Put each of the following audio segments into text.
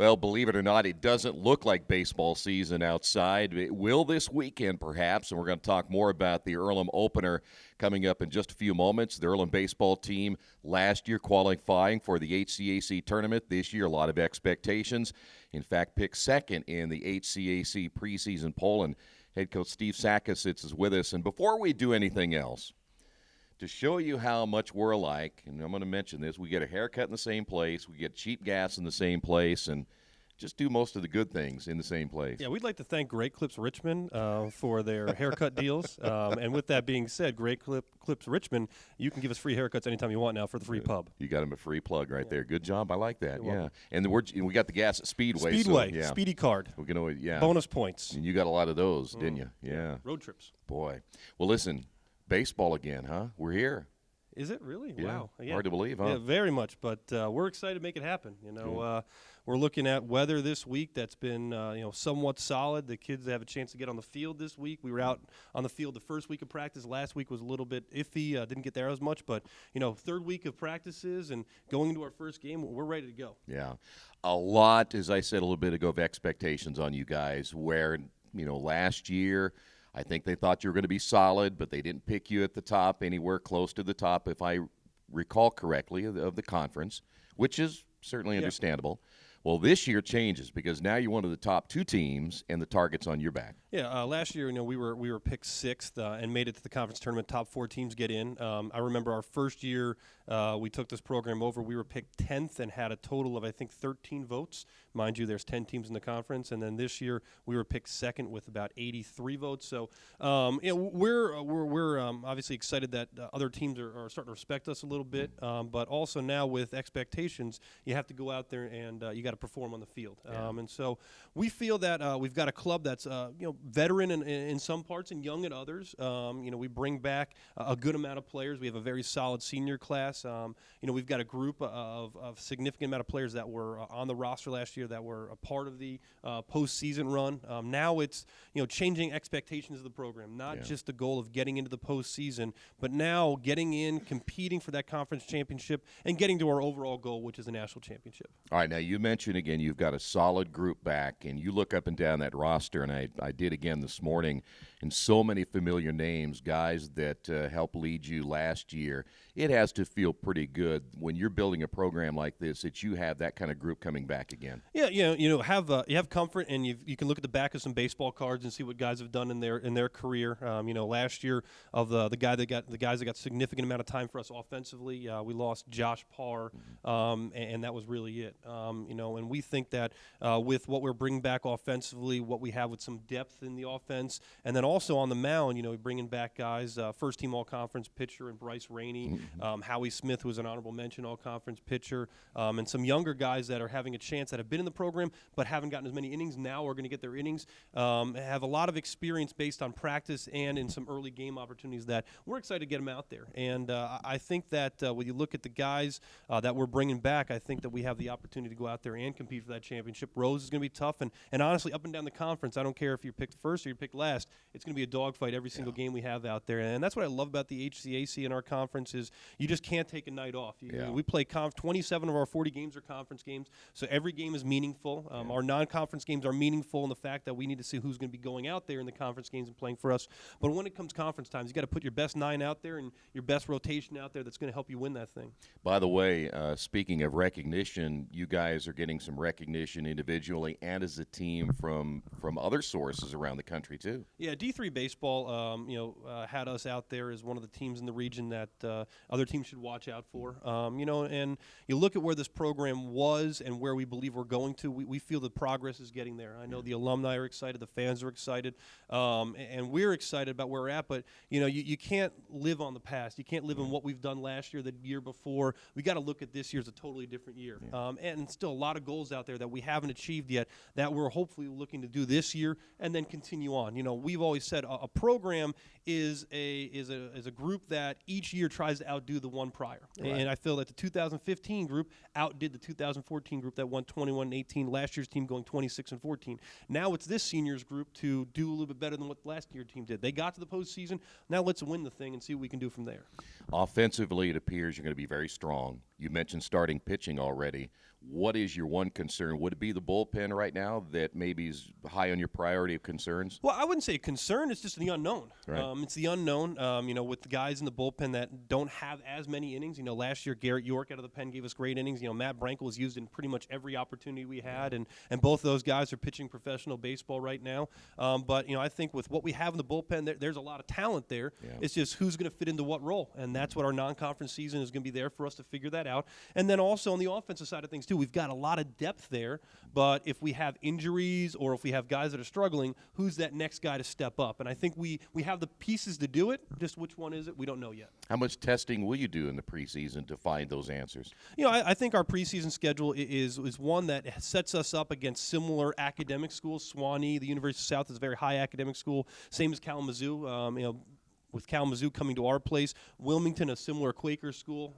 Well, believe it or not, it doesn't look like baseball season outside. It will this weekend, perhaps, and we're going to talk more about the Earlham opener coming up in just a few moments. The Earlham baseball team last year qualifying for the HCAC tournament. This year, a lot of expectations. In fact, picked second in the HCAC preseason poll, and head coach Steve SAKOSITS is with us. And before we do anything else, to show you how much we're alike, and I'm going to mention this, we get a haircut in the same place, we get cheap gas in the same place, and just do most of the good things in the same place. Yeah, we'd like to thank Great Clips Richmond for their haircut deals. And with that being said, Great Clips Richmond, you can give us free haircuts anytime you want now for the free pub. You got him a free plug right there. Good job. I like that. Yeah. And we got the gas at Speedway. Speedway, so, yeah. Speedy Card. We're gonna, bonus points. And you got a lot of those, didn't you? Yeah. Road trips. Boy. Well, listen, baseball again, huh? We're here. Is it really? Yeah. Wow. Yeah. Hard to believe, huh? Yeah, very much. But we're excited to make it happen. We're looking at weather this week that's been somewhat solid. The kids have a chance to get on the field this week. We were out on the field the first week of practice. Last week was a little bit iffy. Didn't get there as much. But, third week of practices and going into our first game, we're ready to go. Yeah. A lot, as I said a little bit ago, of expectations on you guys where, last year – I think they thought you were going to be solid, but they didn't pick you at the top, anywhere close to the top, if I recall correctly, of the conference, which is certainly understandable. Well, this year changes because now you're one of the top two teams, and the target's on your back. Yeah, last year, we were picked sixth and made it to the conference tournament. Top four teams get in. I remember our first year we took this program over. We were picked 10th and had a total of, I think, 13 votes. Mind you, there's 10 teams in the conference. And then this year we were picked second with about 83 votes. So, we're obviously excited that other teams are starting to respect us a little bit. But also now with expectations, you have to go out there and you got to perform on the field. And so we feel that we've got a club that's veteran in some parts and young in others. We bring back a good amount of players. We have a very solid senior class. We've got a group of significant amount of players that were on the roster last year that were a part of the postseason run. Now it's changing expectations of the program, not just the goal of getting into the postseason, but now getting in, competing for that conference championship, and getting to our overall goal, which is a national championship. All right, now you mentioned again you've got a solid group back, and you look up and down that roster, and I did again this morning, and so many familiar names, guys that helped lead you last year. It has to feel pretty good when you're building a program like this that you have that kind of group coming back again. Yeah, you have comfort, and you can look at the back of some baseball cards and see what guys have done in their career. Last year of the guys that got significant amount of time for us offensively, we lost Josh Parr, and that was really it. And we think that with what we're bringing back offensively, what we have with some depth in the offense, and then also on the mound, bringing back guys, first team all-conference pitcher and Bryce Rainey, Howie Smith, who was an honorable mention all-conference pitcher, and some younger guys that are having a chance that have been in the program but haven't gotten as many innings now are going to get their innings, have a lot of experience based on practice and in some early game opportunities that we're excited to get them out there. And I think that when you look at the guys that we're bringing back, I think that we have the opportunity to go out there and compete for that championship. Rose is going to be tough, and honestly, up and down the conference, I don't care if you're picked first or you're picked last, it's going to be a dogfight every single game we have out there. And that's what I love about the HCAC in our conference is you just can't take a night off. We play 27 of our 40 games are conference games, so every game is meaningful. Our non-conference games are meaningful in the fact that we need to see who's going to be going out there in the conference games and playing for us. But when it comes conference times, you got to put your best 9 out there and your best rotation out there that's going to help you win that thing. By the way, speaking of recognition, you guys are getting some recognition individually and as a team from other sources around the country too. Yeah, D3 baseball, had us out there as one of the teams in the region that other teams should watch out for. And you look at where this program was and where we believe we're going to. We feel the progress is getting there. I know the alumni are excited, the fans are excited, and we're excited about where we're at. But you can't live on the past. You can't live in what we've done last year, the year before. We got to look at this year as a totally different year, and still a lot of goals out there that we haven't achieved yet that we're hopefully looking to do this year and then continue on. We've always said a program is a group that each year tries to outdo the one prior, and I feel that the 2015 group outdid the 2014 group that won 21-18. Last year's team going 26-14. Now it's this seniors group to do a little bit better than what last year's team did. They got to the postseason. Now let's win the thing and see what we can do from there. Offensively, it appears you're going to be very strong. You mentioned starting pitching already. What is your one concern? Would it be the bullpen right now that maybe is high on your priority of concerns? Well, I wouldn't say a concern. It's just the unknown. Right. It's the unknown, with the guys in the bullpen that don't have as many innings. Last year, Garrett York out of the pen gave us great innings. Matt Brankel was used in pretty much every opportunity we had, and both those guys are pitching professional baseball right now. But I think with what we have in the bullpen, there's a lot of talent there. Yeah. It's just who's going to fit into what role, and that's what our non-conference season is going to be there for us to figure that out. And then also on the offensive side of things, too, we've got a lot of depth there, but if we have injuries or if we have guys that are struggling, who's that next guy to step up? And I think we have the pieces to do it. Just which one is it? We don't know yet. How much testing will you do in the preseason to find those answers? I think our preseason schedule is one that sets us up against similar academic schools. Swanee, the University of South, is a very high academic school, same as Kalamazoo. With Kalamazoo coming to our place, Wilmington, a similar Quaker school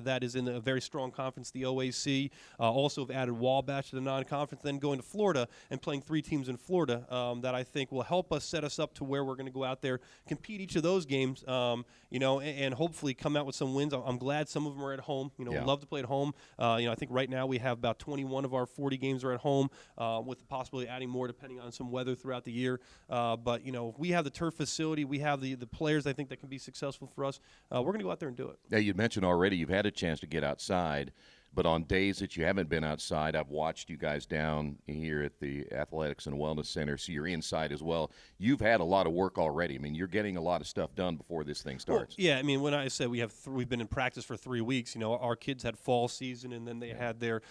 that is in a very strong conference, the OAC. Also have added Wabash to the non-conference, then going to Florida and playing 3 teams in Florida that I think will help us set us up to where we're going to go out there, compete each of those games, and hopefully come out with some wins. I'm glad some of them are at home. We love to play at home. I think right now we have about 21 of our 40 games are at home, with the possibility of adding more depending on some weather throughout the year. But we have the turf facility, we have the players I think that can be successful for us. We're going to go out there and do it. Now, you mentioned already you've had a chance to get outside, but on days that you haven't been outside, I've watched you guys down here at the Athletics and Wellness Center, so you're inside as well. You've had a lot of work already. I mean, you're getting a lot of stuff done before this thing starts. Well, yeah, when I said we've been in practice for 3 weeks, our kids had fall season, and then they had their,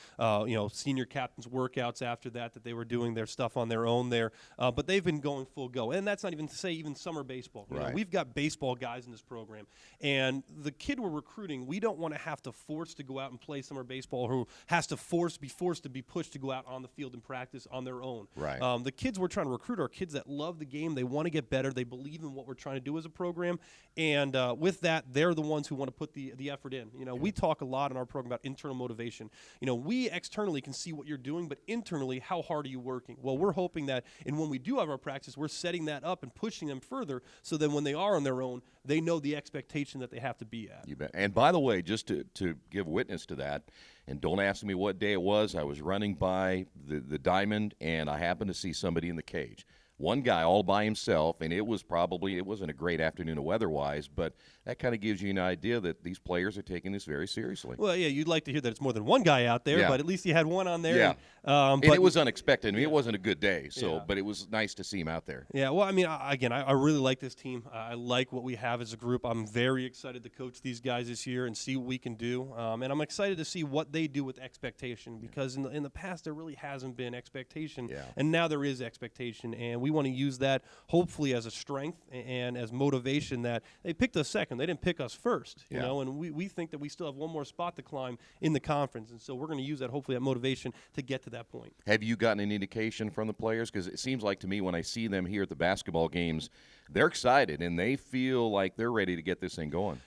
senior captains workouts after that they were doing their stuff on their own there. But they've been going full go. And that's not even to say even summer baseball. Right. We've got baseball guys in this program. And the kid we're recruiting, we don't want to have to force to go out and play summer baseball, who has to be forced to be pushed to go out on the field and practice on their own. Right. The kids we're trying to recruit are kids that love the game. They want to get better. They believe in what we're trying to do as a program. And with that, they're the ones who want to put the effort in. We talk a lot in our program about internal motivation. We externally can see what you're doing, but internally, how hard are you working? Well, we're hoping that, and when we do have our practice, we're setting that up and pushing them further so that when they are on their own, they know the expectation that they have to be at. You bet. And by the way, just to give witness to that, and don't ask me what day it was, I was running by the diamond, and I happened to see somebody in the cage. One guy all by himself, and it wasn't a great afternoon weather-wise, but that kind of gives you an idea that these players are taking this very seriously. Well, yeah, you'd like to hear that it's more than one guy out there, but at least you had one on there. Yeah. And it was unexpected. I mean, it wasn't a good day, Yeah. but it was nice to see him out there. Yeah, well, I really like this team. I like what we have as a group. I'm very excited to coach these guys this year and see what we can do. And I'm excited to see what they do with expectation, because in the past there really hasn't been expectation, and now there is expectation, and we want to use that hopefully as a strength and as motivation that they picked us second. They didn't pick us first, and we think that we still have one more spot to climb in the conference, and so we're going to use that, hopefully, that motivation to get to that point. Have you gotten an indication from the players? Because it seems like to me when I see them here at the basketball games, they're excited and they feel like they're ready to get this thing going.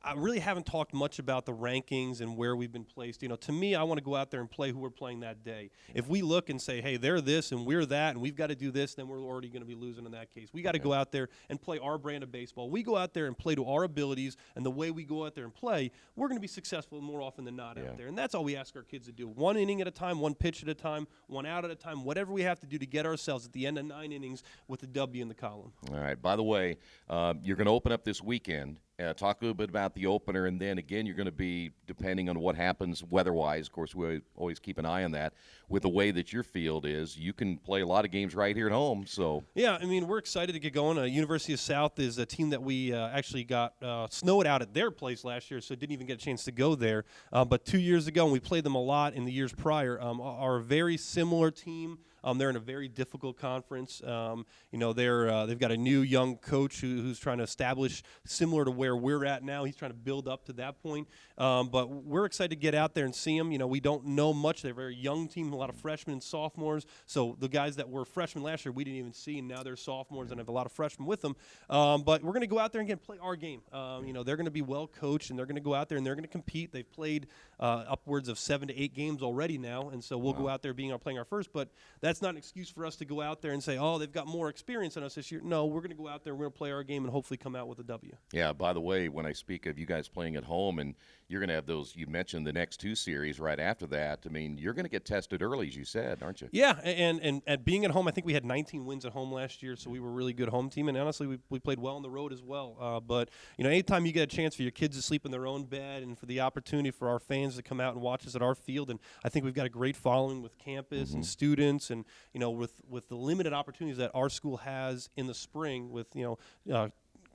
I really haven't talked much about the rankings and where we've been placed. To me, I want to go out there and play who we're playing that day. If we look and say, hey, they're this and we're that and we've got to do this, then we're already going to be losing in that case. We got to go out there and play our brand of baseball. We go out there and play to our abilities, and the way we go out there and play, we're going to be successful more often than not out there. And that's all we ask our kids to do. 1 inning at a time, 1 pitch at a time, 1 out at a time, whatever we have to do to get ourselves at the end of 9 innings with a W in the column. All right. By the way, you're going to open up this weekend. Talk a little bit about the opener, and then again, you're going to be, depending on what happens weather-wise, of course, we always keep an eye on that. With the way that your field is, you can play a lot of games right here at home. So yeah, we're excited to get going. University of South is a team that we actually got snowed out at their place last year, so didn't even get a chance to go there. But 2 years ago, and we played them a lot in the years prior, are a very similar team. They're in a very difficult conference. They've got a new young coach who's trying to establish similar to where we're at now. He's trying to build up to that point. But we're excited to get out there and see them. We don't know much. They're a very young team, a lot of freshmen and sophomores. So the guys that were freshmen last year, we didn't even see, and now they're sophomores and have a lot of freshmen with them. But we're going to go out there and play our game. They're going to be well coached, and they're going to go out there and they're going to compete. They've played upwards of 7 to 8 games already now, and so we'll go out there playing our first. But that's not an excuse for us to go out there and say, oh, they've got more experience than us this year. No, we're going to go out there, we're going to play our game, and hopefully come out with a W. Yeah, by the way, when I speak of you guys playing at home, and you're going to have those. You mentioned the next 2 series right after that. I mean, you're going to get tested early, as you said, aren't you? Yeah, and at being at home, I think we had 19 wins at home last year, so we were a really good home team. And honestly, we played well on the road as well. But anytime you get a chance for your kids to sleep in their own bed, and for the opportunity for our fans to come out and watch us at our field, and I think we've got a great following with campus and students, and with the limited opportunities that our school has in the spring with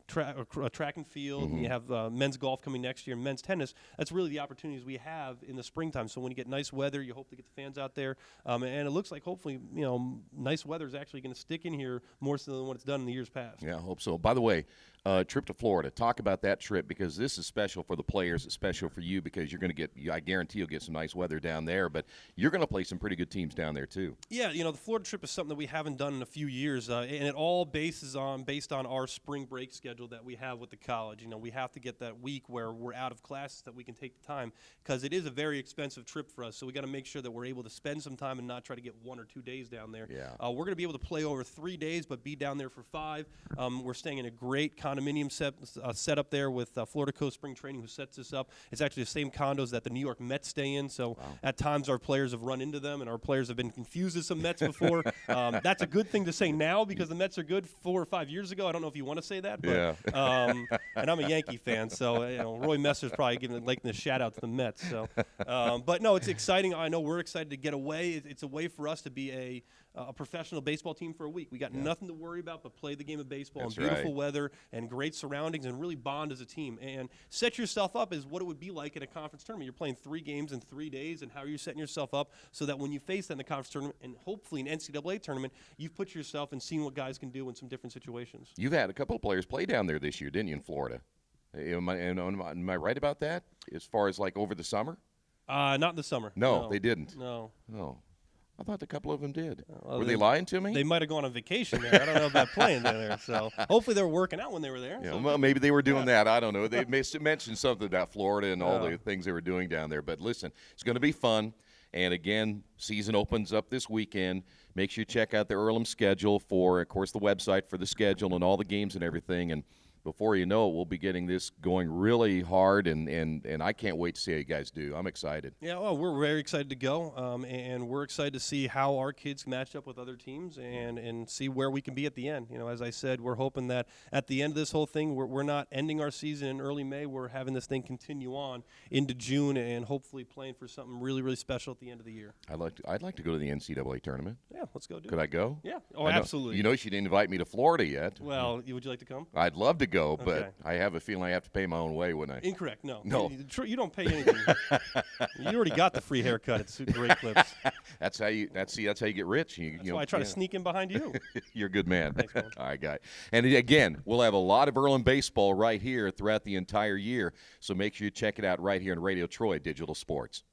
track and field, and you have men's golf coming next year, and men's tennis. That's really the opportunities we have in the springtime. So when you get nice weather, you hope to get the fans out there, and it looks like hopefully nice weather is actually going to stick in here more so than what it's done in the years past. Yeah, I hope so. By the way, trip to Florida. Talk about that trip, because this is special for the players. It's special for you because you're going to get, I guarantee you'll get some nice weather down there, but you're going to play some pretty good teams down there too. Yeah, the Florida trip is something that we haven't done in a few years, and it all based on our spring break schedule that we have with the college. We have to get that week where we're out of classes that we can take the time, because it is a very expensive trip for us. So we got to make sure that we're able to spend some time and not try to get 1 or 2 days down there. Yeah. We're going to be able to play over 3 days, but be down there for 5. We're staying in a great condominium set up there with Florida Coast Spring Training, who sets this up. It's actually the same condos that the New York Mets stay in. So at times our players have run into them, and our players have been confused as some Mets before. That's a good thing to say now, because the Mets are good 4 or 5 years ago. I don't know if you want to say that, but and I'm a Yankee fan, so Roy Messer's probably giving the shout out to the Mets. So, but no, it's exciting. I know we're excited to get away. It's a way for us to be a professional baseball team for a week. We got nothing to worry about but play the game of baseball in beautiful weather and great surroundings, and really bond as a team and set yourself up as what it would be like in a conference tournament. You're playing 3 games in 3 days, and how are you setting yourself up so that when you face that in the conference tournament, and hopefully an NCAA tournament, you've put yourself and seen what guys can do in some different situations. You've had a couple of players play down there this year, didn't you, in Florida? Am I right about that, as far as like over the summer? Not in the summer. No, they didn't. No. I thought a couple of them did. Were they lying to me? They might have gone on vacation there. I don't know about playing down there. So hopefully they were working out when they were there. Yeah, well, maybe they were doing that. I don't know. They mentioned something about Florida and all the things they were doing down there. But listen, it's going to be fun. And again, season opens up this weekend. Make sure you check out the EARLHAM schedule for, of course, the website for the schedule and all the games and everything. And before you know it, we'll be getting this going really hard, and I can't wait to see how you guys do. I'm excited. Yeah, well, we're very excited to go, and we're excited to see how our kids match up with other teams and see where we can be at the end. As I said, we're hoping that at the end of this whole thing, we're not ending our season in early May. We're having this thing continue on into June and hopefully playing for something really, really special at the end of the year. I'd like to go to the NCAA tournament. Yeah, let's go do it. Could I go? Yeah. Oh, absolutely. She didn't invite me to Florida yet. Well, would you like to come? I'd love to go, but Okay. I have a feeling I have to pay my own way, wouldn't I? Incorrect. No. No. You don't pay anything. You already got the free haircut at Great Clips. That's how you get rich. That's why I try to sneak in behind you. You're a good man. Thanks, man. All right, guy. And again, we'll have a lot of EARLHAM baseball right here throughout the entire year, so make sure you check it out right here on Radio Troy Digital Sports.